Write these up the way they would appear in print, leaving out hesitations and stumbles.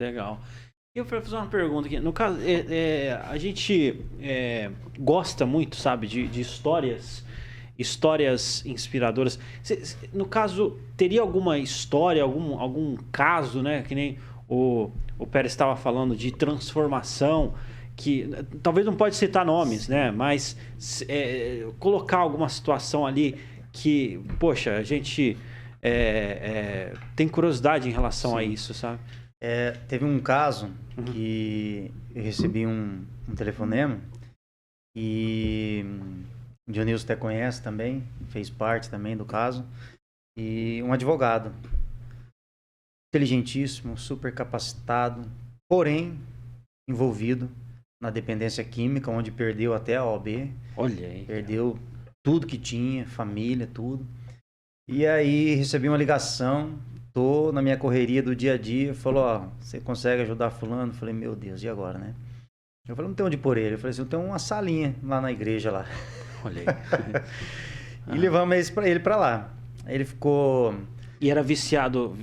Legal. Eu quero fazer uma pergunta aqui. No caso, a gente gosta muito, sabe, de histórias inspiradoras. No caso, teria alguma história, algum caso, né? Que nem o Pérez estava falando de transformação, que talvez não pode citar nomes, né? Mas colocar alguma situação ali que, poxa, a gente tem curiosidade em relação a Sim. isso, sabe? Teve um caso que eu recebi um telefonema e o Dionilson até conhece também, fez parte também do caso, e um advogado, inteligentíssimo, super capacitado, porém envolvido na dependência química, onde perdeu até a OAB, Olha aí. perdeu tudo que tinha, família, tudo. E aí recebi uma ligação, tô na minha correria do dia a dia, falou, ó, você consegue ajudar fulano? Eu falei, meu Deus, e agora, né? Eu falei, não tem onde pôr ele. Eu falei assim, eu tenho uma salinha lá na igreja lá. Olha aí. E levamos ele pra lá. Aí ele ficou... E era viciado,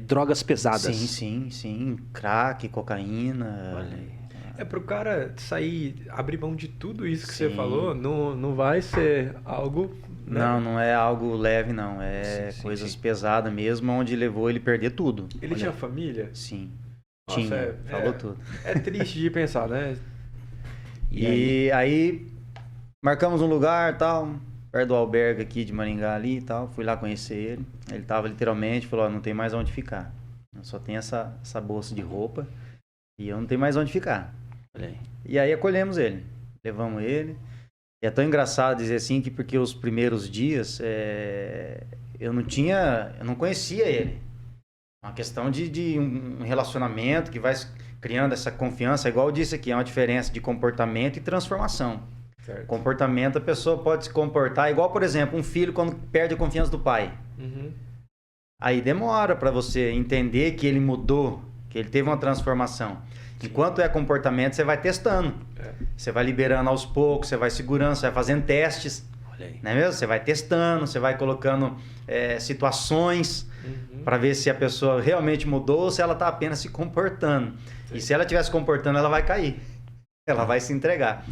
drogas pesadas. Sim. Crack, cocaína. Olha aí. Pro cara sair, abrir mão de tudo isso que Sim. você falou, não vai ser algo... né? Não é algo leve, não. É Sim, coisas sim. pesadas mesmo, onde levou ele a perder tudo. Ele tinha família? Sim. Nossa, Tinha, falou tudo. É triste de pensar, né? E aí marcamos um lugar, tal, perto do albergue aqui de Maringá ali e tal. Fui lá conhecer ele. Ele tava literalmente, falou, ó, não tem mais onde ficar. Eu só tenho essa bolsa de roupa e eu não tenho mais onde ficar. Olha aí. E aí acolhemos ele, levamos ele. E é tão engraçado dizer assim que porque os primeiros dias eu não conhecia ele. Uma questão de um relacionamento que vai criando essa confiança, igual eu disse aqui, é uma diferença de comportamento e transformação. Certo. Comportamento, a pessoa pode se comportar igual, por exemplo, um filho quando perde a confiança do pai. Uhum. Aí demora para você entender que ele mudou, que ele teve uma transformação. Enquanto é comportamento, você vai testando. Você vai liberando aos poucos, você vai segurando, você vai fazendo testes. Olha aí. Não é mesmo? Você vai testando, você vai colocando situações para ver se a pessoa realmente mudou ou se ela está apenas se comportando. Sim. E se ela estiver se comportando, ela vai cair. Ela vai se entregar.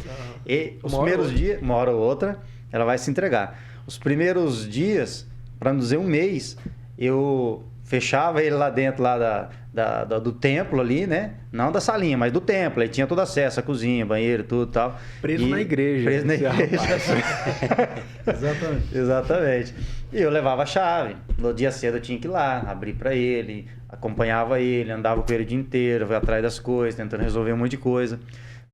E os primeiros dias, uma hora ou outra, ela vai se entregar. Os primeiros dias, para não dizer um mês, eu fechava ele lá dentro do templo ali, né? Não da salinha, mas do templo. Aí tinha todo acesso, a cozinha, banheiro, tudo e tal. Preso na igreja. Preso na igreja. Exatamente. Exatamente. E eu levava a chave. No dia cedo eu tinha que ir lá, abrir para ele, acompanhava ele, andava com ele o dia inteiro, ia atrás das coisas, tentando resolver um monte de coisa.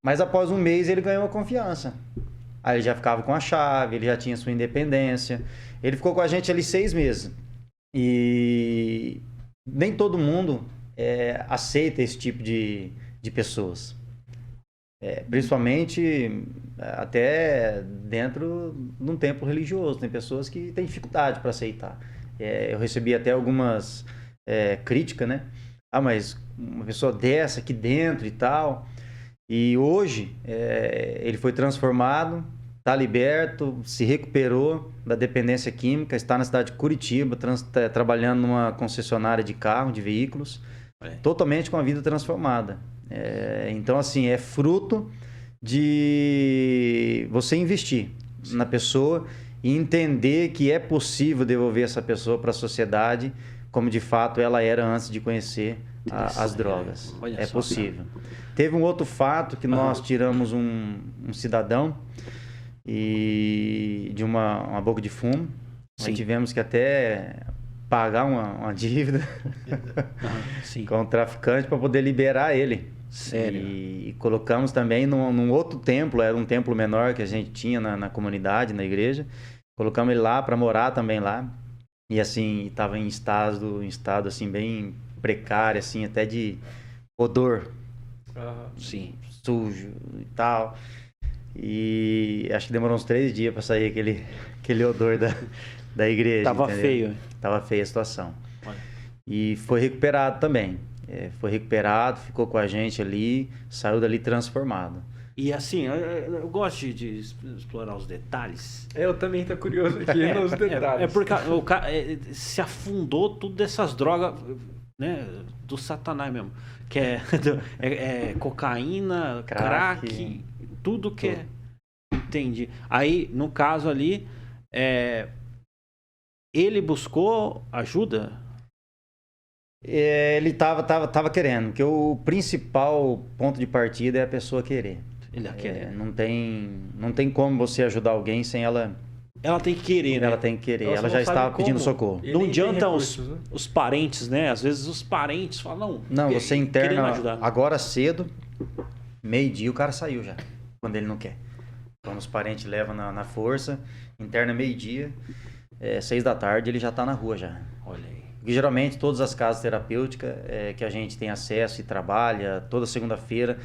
Mas após um mês ele ganhou a confiança. Aí ele já ficava com a chave, ele já tinha sua independência. Ele ficou com a gente ali 6 meses. E nem todo mundo aceita esse tipo de pessoas. Principalmente até dentro de um templo religioso. Tem pessoas que têm dificuldade para aceitar. Eu recebi até algumas críticas, né? Ah, mas uma pessoa dessa aqui dentro e tal. E hoje ele foi transformado, está liberto, se recuperou da dependência química, está na cidade de Curitiba, trabalhando numa concessionária de carro, de veículos, totalmente com a vida transformada. Então, assim, é fruto de você investir na pessoa e entender que é possível devolver essa pessoa para a sociedade como de fato ela era antes de conhecer as drogas. É possível. Teve um outro fato que nós tiramos um cidadão e de uma boca de fumo. Nós tivemos que até pagar uma dívida com o traficante para poder liberar ele. Sério? E colocamos também num outro templo, era um templo menor que a gente tinha na comunidade, na igreja. Colocamos ele lá para morar também lá. E assim, estava em estado assim, bem precário, assim, até de odor. Sim. Sujo e tal. E acho que demorou uns 3 dias para sair aquele odor da igreja. Tava entendeu? feio. Tava feia a situação. Olha. E foi recuperado também. Foi recuperado, ficou com a gente ali, saiu dali transformado. E assim, eu gosto de explorar os detalhes. Eu também tô curioso aqui nos detalhes. Porque o cara se afundou tudo dessas drogas. né, do satanás mesmo, que é, é cocaína, Crack, crack, tudo que é. Entendi. Aí, no caso ali, ele buscou ajuda? Ele tava querendo, porque o principal ponto de partida é a pessoa querer. Ele ia querer. Não tem como você ajudar alguém sem ela. Ela tem que querer, né? Ela tem que querer. Ela Ela só já não sabe estava pedindo como. socorro. E Não nem tem adianta recursos, né? os parentes, né? Às vezes os parentes falam, Não, você querendo interna ajudar. agora cedo, meio-dia o cara saiu já, quando ele não quer. Quando os parentes levam na força, interna meio-dia, 6 da tarde ele já está na rua já. Olha aí. Porque geralmente todas as casas terapêuticas que a gente tem acesso e trabalha toda segunda-feira,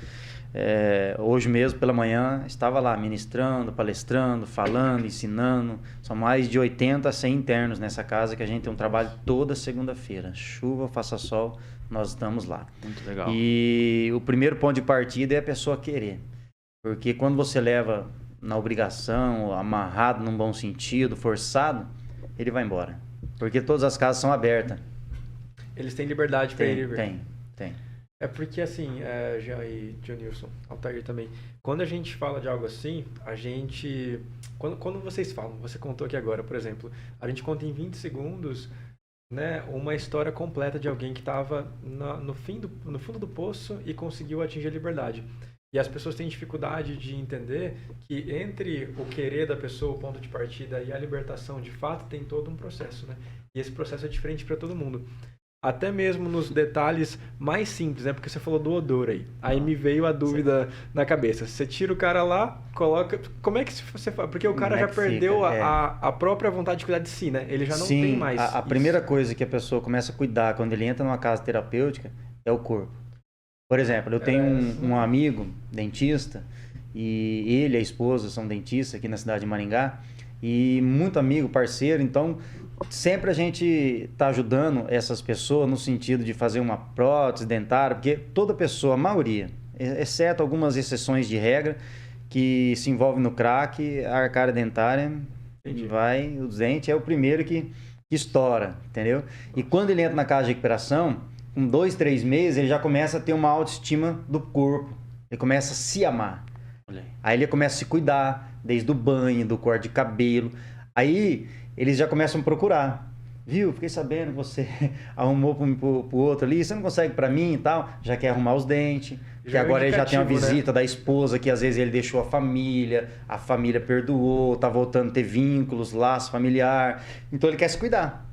hoje mesmo pela manhã estava lá ministrando, palestrando, falando, ensinando. São mais de 80 a 100 internos nessa casa que a gente tem um trabalho toda segunda-feira. Chuva, faça sol, nós estamos lá. Muito legal. E o primeiro ponto de partida é a pessoa querer. Porque quando você leva na obrigação, amarrado num bom sentido, forçado, ele vai embora. Porque todas as casas são abertas. Eles têm liberdade para ir ver. Tem. É porque assim, Jean e Dionilson, Altair também, quando a gente fala de algo assim, a gente... Quando vocês falam, você contou aqui agora, por exemplo, a gente conta em 20 segundos, né, uma história completa de alguém que estava no fundo do poço e conseguiu atingir a liberdade. E as pessoas têm dificuldade de entender que entre o querer da pessoa, o ponto de partida e a libertação, de fato, tem todo um processo, né? E esse processo é diferente para todo mundo. Até mesmo nos detalhes mais simples, né? Porque você falou do odor aí. Aí me veio a dúvida na cabeça. Você tira o cara lá, coloca... Como é que você faz? Porque o cara já perdeu a própria vontade de cuidar de si, né? Ele já não tem mais a primeira coisa que a pessoa começa a cuidar quando ele entra numa casa terapêutica é o corpo. Por exemplo, eu tenho um amigo, dentista, e ele e a esposa são dentistas aqui na cidade de Maringá, e muito amigo, parceiro, então sempre a gente está ajudando essas pessoas no sentido de fazer uma prótese dentária, porque toda pessoa, a maioria, exceto algumas exceções de regra, que se envolve no crack, a arcária dentária o dente é o primeiro que estoura, entendeu? E quando ele entra na casa de recuperação, com 2, 3 meses, ele já começa a ter uma autoestima do corpo. Ele começa a se amar. Aí ele começa a se cuidar, desde o banho, do corte de cabelo. Aí eles já começam a procurar. Viu? Fiquei sabendo que você arrumou pro outro ali. Você não consegue pra mim e tal? Já quer arrumar os dentes. Que agora ele já tem uma visita, né, da esposa, que às vezes ele deixou a família perdoou, tá voltando a ter vínculos, laço familiar. Então ele quer se cuidar.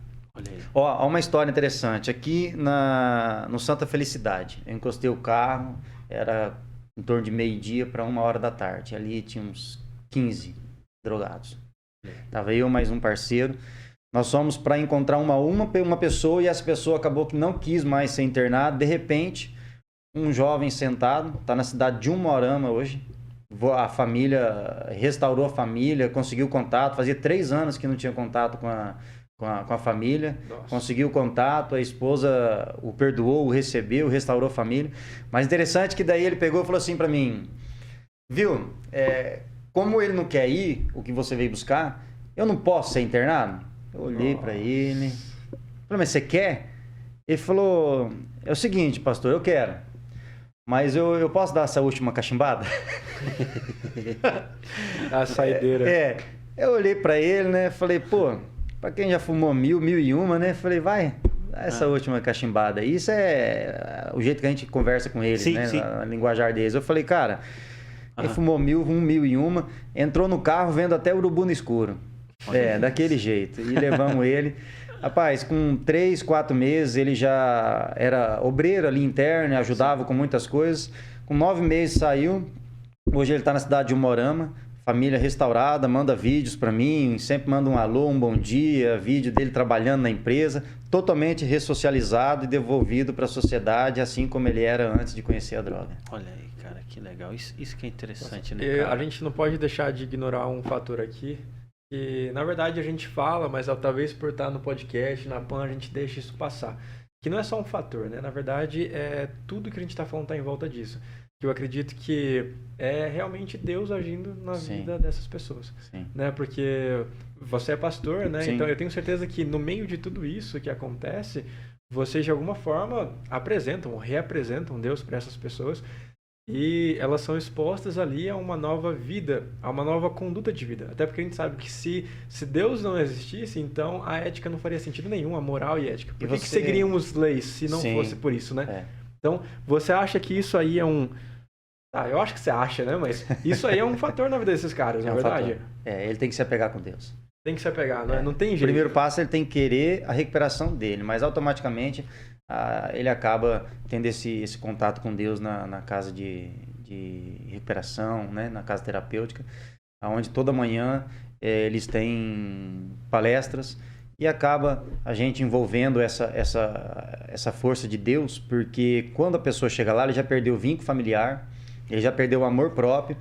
Ó, uma história interessante. Aqui no Santa Felicidade, eu encostei o carro, era em torno de meio-dia para 1h da tarde. Ali tinha uns 15 drogados. Tava eu mais um parceiro. Nós fomos para encontrar uma pessoa e essa pessoa acabou que não quis mais ser internada. De repente, um jovem sentado, tá na cidade de Umuarama hoje. A família, restaurou a família, conseguiu contato. Fazia 3 anos que não tinha contato com a família. Nossa. Conseguiu contato, a esposa o perdoou, o recebeu, restaurou a família. Mas interessante que daí ele pegou e falou assim para mim, viu, como ele não quer ir, o que você veio buscar, eu não posso ser internado? Eu olhei para ele, falei, mas você quer? Ele falou, é o seguinte, pastor, eu quero, mas eu posso dar essa última cachimbada? A saideira. Eu olhei para ele, né, falei, pô, para quem já fumou 1001, né? Falei, vai, essa última cachimbada aí. Isso é o jeito que a gente conversa com eles, né? Sim. Na linguajar deles. Eu falei, cara, ele fumou 1001, entrou no carro vendo até urubu no escuro. Daquele jeito. E levamos ele. Rapaz, com 3, 4 meses, ele já era obreiro ali interno, ajudava com muitas coisas. Com 9 meses saiu. Hoje ele está na cidade de Umuarama. Família restaurada, manda vídeos para mim, sempre manda um alô, um bom dia, vídeo dele trabalhando na empresa, totalmente ressocializado e devolvido para a sociedade, assim como ele era antes de conhecer a droga. Olha aí, cara, que legal. Isso que é interessante, Nossa, né, cara? A gente não pode deixar de ignorar um fator aqui, que na verdade a gente fala, mas talvez por estar no podcast, na PAN, a gente deixa isso passar. Que não é só um fator, né? Na verdade, tudo que a gente está falando está em volta disso. Que eu acredito que é realmente Deus agindo na vida dessas pessoas. Sim. Né? Porque você é pastor, né? Sim. Então eu tenho certeza que no meio de tudo isso que acontece, vocês de alguma forma apresentam, reapresentam Deus para essas pessoas e elas são expostas ali a uma nova vida, a uma nova conduta de vida. Até porque a gente sabe que se Deus não existisse, então a ética não faria sentido nenhum, a moral e ética. Por que seguiríamos leis se não fosse por isso, né? É. Então, você acha que isso aí é um... Ah, eu acho que você acha, né? Mas isso aí é um fator na vida desses caras, na verdade. Ele tem que se apegar com Deus. Tem que se apegar, não, não tem jeito. O primeiro passo, ele tem que querer a recuperação dele, mas automaticamente ele acaba tendo esse contato com Deus na casa de recuperação, né? Na casa terapêutica, onde toda manhã eles têm palestras e acaba a gente envolvendo essa força de Deus, porque quando a pessoa chega lá, ele já perdeu o vínculo familiar, ele já perdeu o amor próprio,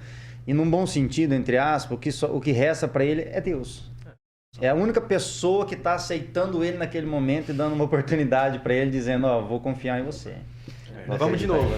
e num bom sentido, entre aspas, o que resta para ele é Deus. É a única pessoa que está aceitando ele naquele momento e dando uma oportunidade para ele, dizendo, vou confiar em você. Vamos de novo.